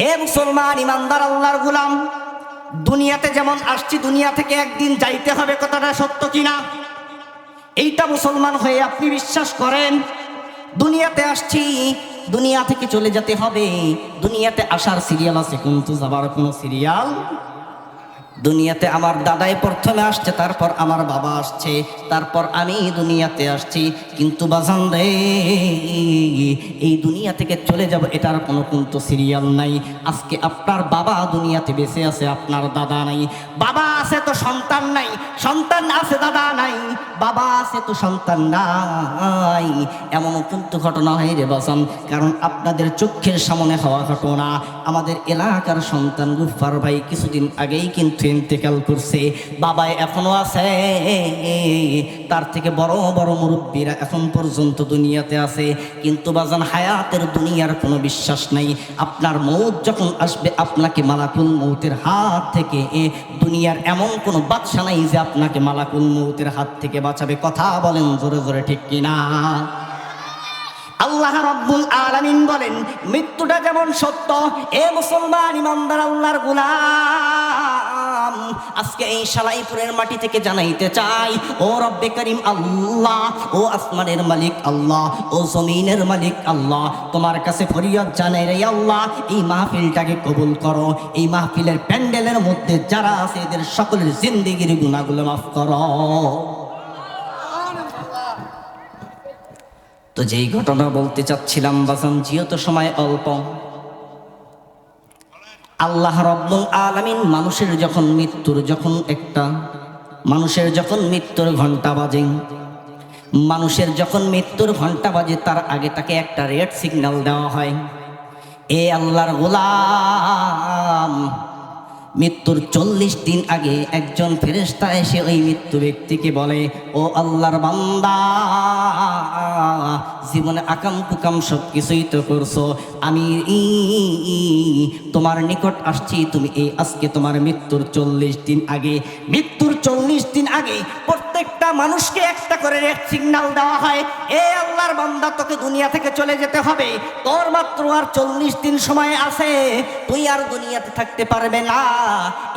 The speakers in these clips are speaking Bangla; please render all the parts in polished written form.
এ মুসলমান ইমানদার আল্লাহর গোলাম, দুনিয়াতে যেমন আসছি দুনিয়া থেকে একদিন যাইতে হবে, কথাটা সত্য কিনা? এইটা মুসলমান হয়ে আপনি বিশ্বাস করেন? দুনিয়াতে আসছি, দুনিয়া থেকে চলে যেতে হবে। দুনিয়াতে আসার সিরিয়াল আছে, কিন্তু যাবার কোনো সিরিয়াল। দুনিয়াতে আমার দাদাই প্রথমে আসছে, তারপর আমার বাবা আসছে, তারপর আমি দুনিয়াতে আসছি। কিন্তু বাজান রে, এই দুনিয়া থেকে চলে যাব এটার কোনো কিন্তু সিরিয়াল নাই। আজকে আপনার বাবা দুনিয়াতে বেঁচে আছে, আপনার দাদা নাই। বাবা আছে তো সন্তান নাই, সন্তান আছে দাদা নাই, বাবা আছে তো সন্তান নাই। এমন কিন্তু ঘটনা হয় রে বাজান, কারণ আপনাদের চোখের সামনে হওয়া ঘটনা। আমাদের এলাকার সন্তান গুফার ভাই কিছুদিন আগেই কিন্তু ইন্তেকাল করছে। বাবা এখনো আছে, তার থেকে বড় বড় মুরব্বীরা এখন পর্যন্ত দুনিয়াতে আছে। কিন্তু বাজান হায়াতের দুনিয়ার কোনো বিশ্বাস নাই। আপনার মৌত যখন আসবে, আপনাকে মালাকুল মৌতের হাত থেকে, দুনিয়ার এমন কোনো বাদশা নাই যে আপনাকে মালাকুল মৌতের হাত থেকে বাঁচাবে। কথা বলেন জোরে জোরে, ঠিক কিনা? আল্লাহ রাব্বুল আলামিন বলেন, মৃত্যুটা যেমন সত্য, এ মুসলমান ইমানদার আল্লাহর গোলাম, আজকে এই সালাইপুরের মাটি থেকে জানাইতে চাই, ও রব্বে করিম আল্লাহ, ও আসমানের মালিক আল্লাহ, ও জমিনের মালিক আল্লাহ, তোমার কাছে ফরিয়াদ জানাই রে আল্লাহ, এই মাহফিলটাকে কবুল করো। এই মাহফিলের প্যান্ডেলের মধ্যে যারা আছে এদের সকলের জিন্দেগির গুনাহগুলো মাফ করো। তো যেই ঘটনা বলতে চাচ্ছিলাম বাজান, যেহেতু সময় অল্প, আল্লাহ রাব্বুল আলামিন মানুষের যখন মৃত্যুর ঘন্টা বাজে, মানুষের যখন মৃত্যুর ঘন্টা বাজে, তার আগে তাকে একটা রেড সিগন্যাল দেওয়া হয়। এ আল্লাহর গোলাম, মৃত্যুর 40 দিন আগে একজন ফেরেশতা এসে ওই মৃত্যু ব্যক্তিকে বলে, ও আল্লাহর বান্দা, জীবনে আকাম কুকাম সব কিছুই তো করছো, আমি তোমার নিকট আসছি, তুমি এই আজকে তোমার মৃত্যুর 40 দিন আগে, মৃত্যুর 40 দিন আগে প্রত্যেকটা মানুষকে একটা করে রেড সিগন্যাল দেওয়া হয়। এ আল্লাহর বান্দা, তোকে দুনিয়া থেকে চলে যেতে হবে, তোর মাত্র আর 40 দিন সময় আছে, তুই আর দুনিয়াতে থাকতে পারবে না।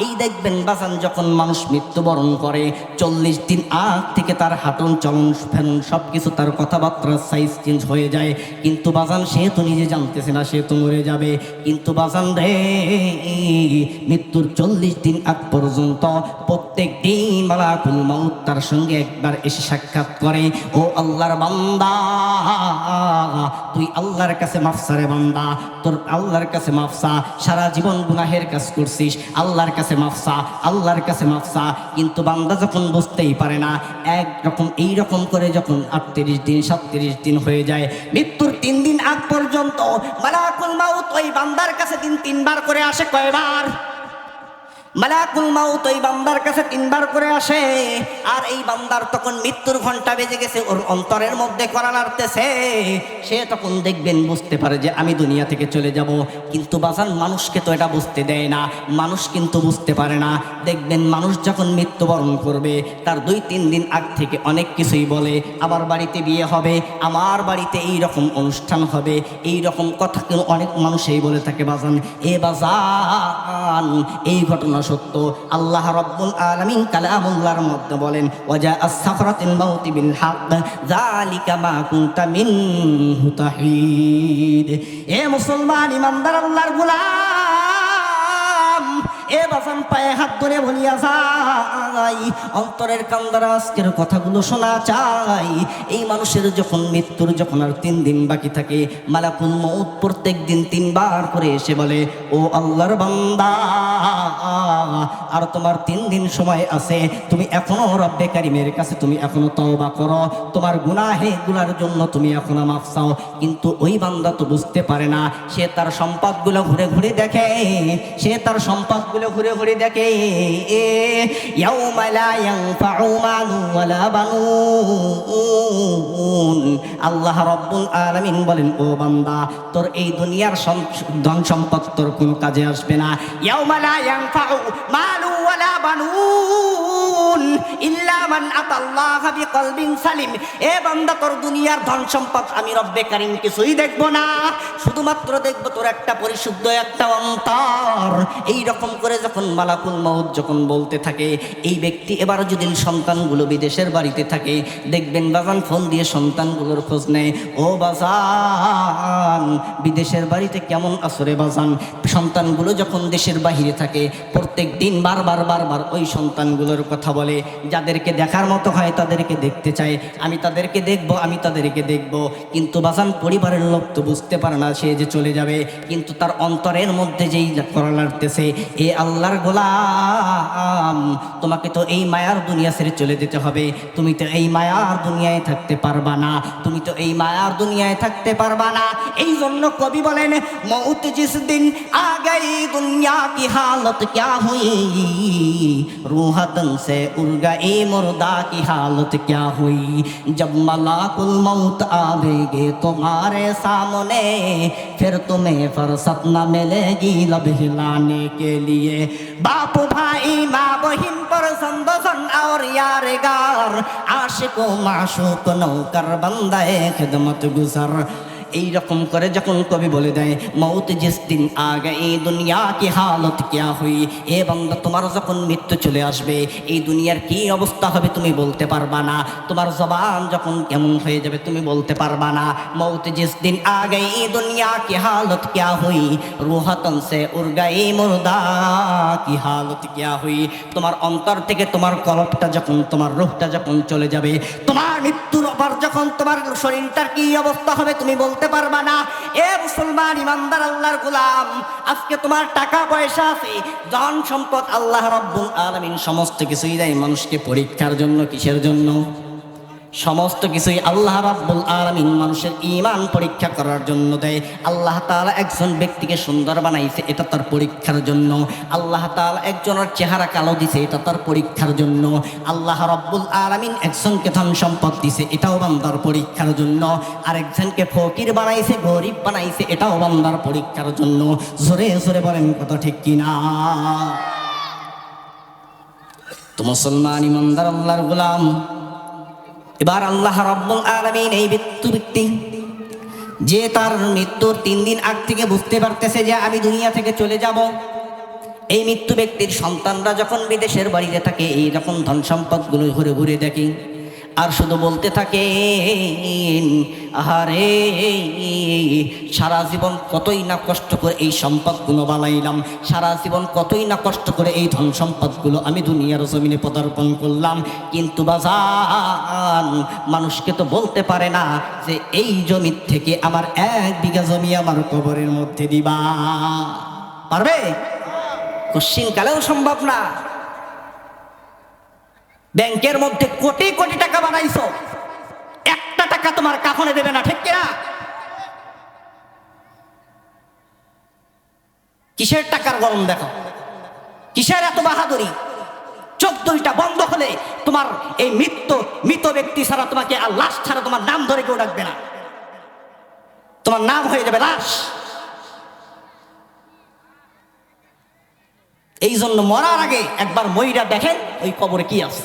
এই দেখবেন বাজান, যখন মানুষ মৃত্যুবরণ করে 40 দিন আগ থেকে তার হাঁটন চলন ফেরন সবকিছু, তার কথাবার্তার সাইজ চেঞ্জ হয়ে যায়। কিন্তু বাজান সে তো নিজে জানতেছে না, সে তো মরে যাবে। কিন্তু বাজান রে, মৃত্যুর 40 দিন আগ পর্যন্ত প্রত্যেক দিন মালাকুল মউত তার সঙ্গে একবার এসে সাক্ষাৎ করে, ও আল্লাহর বান্দা, তুই আল্লাহর কাছে মাফসা রে বান্দা, তোর আল্লাহর কাছে মাফসা, সারা জীবন গুনাহের কাজ করছিস, আল্লাহর কাছে মাফসা, আল্লাহর কাছে মাফসা। কিন্তু বান্দা যখন বুঝতেই পারে না, একরকম এইরকম করে যখন 38 দিন 37 দিন হয়ে যায়, মৃত্যুর 3 দিন আগ পর্যন্ত মালাকুল মাউত ওই বান্দার কাছে দিন 3 বার করে আসে। কয়বার? মালাকুল মাউত ওই বান্দার কাছে 3 বার করে আসে। আর এই বান্দার তখন মৃত্যুর ঘন্টা বেজে গেছে, ওর অন্তরের মধ্যে করা নাড়তেছে। সে তখন দেখবেন বুঝতে পারে যে আমি দুনিয়া থেকে চলে যাব। কিন্তু বাজান মানুষকে তো এটা বুঝতে দেয় না, মানুষ কিন্তু বুঝতে পারে না। দেখবেন মানুষ যখন মৃত্যুবরণ করবে, তার 2-3 দিন আগ থেকে অনেক কিছুই বলে, আমার বাড়িতে বিয়ে হবে, আমার বাড়িতে এই রকম অনুষ্ঠান হবে, এই রকম কথা কিন্তু অনেক মানুষই বলে থাকে বাজান। এ বাজান, এই ঘটনা সত্য। আল্লাহ রাব্বুল আলামিন কালামুল্লাহর মধ্যে বলেন, ওয়াজা আস-সাফরাতুল মাউতি বিল হক যালিকা মা কুনতা মিনহু তাহিদ। এ মুসলমান ইমানদার আল্লাহর গোলাম, এ বাজান পায়ে হাত ধরে বলিয়া যাই, অন্তরের কান্দারা আজকের কথাগুলো শোনা চাই। এই মানুষের যখন মৃত্যুর যখন আর 3 দিন বাকি থাকে, মালাকুল মউত প্রত্যেক দিন 3 বার করে এসে বলে, ও আল্লাহর বান্দা, আর তোমার 3 দিন সময় আছে, তুমি এখনো রব্বে কারিমের কাছে তুমি এখনো তওবা করো, তোমার গুনাহগুলোর জন্য তুমি এখনো মাফ চাও। কিন্তু ওই বান্দা তো বুঝতে পারে না, সে তার সম্পদগুলো ঘুরে ঘুরে দেখে, সে তার সম্পদগুলো ঘুরে ঘুরে দেখে। ইয়াউমা লা ইয়ানফাউ মালু ওয়ালা বানুন। আল্লাহ রাব্বুল আলামিন বলেন, ও বান্দা, তোর এই দুনিয়ার ধন সম্পদ তোর কোনো কাজে আসবে না। ইয়াউমা লা ইয়ানফাউ মালু ওয়ালা বানুন। ইল্লা মান আতাল্লাহ বিকলবিন সালিম। এ বান্দা, তোর দুনিয়ার ধন সম্পদ আমি রব্বে কারীম কিছুই দেখব না, শুধুমাত্র দেখব তোর একটা পরিশুদ্ধ একটা অন্তর। এই রকম করে যখন মালাকুল মউত যখন বলতে থাকে, এই ব্যক্তি এবার যদি সন্তানগুলো বিদেশের বাড়িতে থাকে, দেখবেন বাজান ফোন দিয়ে সন্তানগুলোর খোঁজ নেয়, ও বাজান বিদেশের বাড়িতে কেমন আসরে বাজান। সন্তানগুলো যখন দেশের বাহিরে থাকে, প্রত্যেক দিন বারবার ওই সন্তানগুলোর কথা বলে, যাদেরকে দেখার মতো হয় তাদেরকে দেখতে চায়, আমি তাদেরকে দেখব। কিন্তু বাজান পরিবারের লোক তো বুঝতে পারে না সে যে চলে যাবে, কিন্তু তার অন্তরের মধ্যে যেই করা লাগতেছে, এ আল্লাহর গোলাম, তোমাকে তো এই মায়ার দুনিয়া ছেড়ে চলে যেতে হবে, তুমি তো এই মায়ার দুনিয়ায় থাকতে পারবা না, এই জন্য কবি বলেন, মৌত জিস দিন আ গই দুনিয়া কি হালত ক্যা হুই, रूह तन से उड़ गई मुर्दा की हालत क्या हुई, जब मलाकुल मौत आवेगे तुम्हारे सामने, फिर तुम्हें फुर्सत न मिलेगी लब हिलाने के लिए। बाप भाई माँ बहिन पर संदसन और यारगार, आशिको माशूक नौकर बंदे खिदमत गुजर। এই রকম করে যখন কবি বলে দেয়, মৌত জিস দিন আ গই দুনিয়া কি হালত ক্যা হুই, এ বান্দা তোমার যখন মৃত্যু চলে আসবে, এই দুনিয়ার কি অবস্থা হবে তুমি বলতে পারবা না, তোমার জবান যখন কেমন হয়ে যাবে তুমি বলতে পারবা না। মৌত জিস দিন আ গই দুনিয়া কি হালত ক্যা হুই, রূহ তন সে উড় গই মুর্দা কি হালত ক্যা হুই, তোমার অন্তর থেকে তোমার কলবটা যখন, তোমার রূহটা যখন চলে যাবে, তোমার মৃত্যুর পর যখন তোমার শরীরটার কি অবস্থা হবে তুমি বলতে পারবা না। এ মুসলমান ইমানদার আল্লাহর গোলাম, আজকে তোমার টাকা পয়সা আছে, ধন সম্পদ, আল্লাহ রাব্বুল আলামিন সমস্ত কিছুই দেয় মানুষকে পরীক্ষার জন্য। কিসের জন্য? সমস্ত কিছুই আল্লাহ রাব্বুল আলামিন মানুষের ঈমান পরীক্ষা করার জন্য দেয়। আল্লাহ তাআলা একজন ব্যক্তিকে সুন্দর বানাইছে, এটা তার পরীক্ষার জন্য। আল্লাহ তাআলা একজনের চেহারা কালো দিছে, এটা তার পরীক্ষার জন্য। আল্লাহ রাব্বুল আলামিন একজনকে ধন সম্পদ দিছে, এটাও বান্দার পরীক্ষার জন্য। আরেকজনকে ফকির বানাইছে, গরিব বানাইছে, এটাও বান্দার পরীক্ষার জন্য। জোরে জোরে বলেন কথা ঠিক কিনা? তো মুসলমান ইমানদার আল্লাহর গোলাম, এবার আল্লাহ রাব্বুল আলামিন এই ব্যক্তি যে তার মৃত্যুর 3 দিন আগ থেকে বুঝতে পারতেছে যে আমি দুনিয়া থেকে চলে যাব, এই মৃত্যু ব্যক্তির সন্তানরা যখন বিদেশের বাড়িতে থাকে, এই যখন ধন সম্পদগুলো ঘুরে ঘুরে দেখি, আর শুধু বলতে থাকে, আহারে সারা জীবন কতই না কষ্ট করে এই সম্পদগুলো বানাইলাম, সারা জীবন কতই না কষ্ট করে এই ধন সম্পদগুলো আমি দুনিয়ার জমিনে পদার্পণ করলাম, কিন্তু বাজান মানুষকে তো বলতে পারে না যে এই জমি থেকে আমার 1 বিঘা জমি আমার কবরের মধ্যে দিবা। পারবে? কোশ্চিন কালেও সম্ভব না। ব্যাংকের মধ্যে কোটি কোটি টাকা বানাইছো, 1টা টাকা তোমার কাফনে দেবে না, ঠিক কিনা? কিসের টাকার গরম দেখো, কিসের এত বাহাদুরি? 14টা বন্ধ হলে তোমার এই মৃত ব্যক্তি ছাড়া, তোমাকে আর লাশ ছাড়া তোমার নাম ধরে কেউ ডাকবে না, তোমার নাম হয়ে যাবে লাশ। এই জন্য মরার আগে একবার মইরা দেখেন ওই কবরে কি আছে।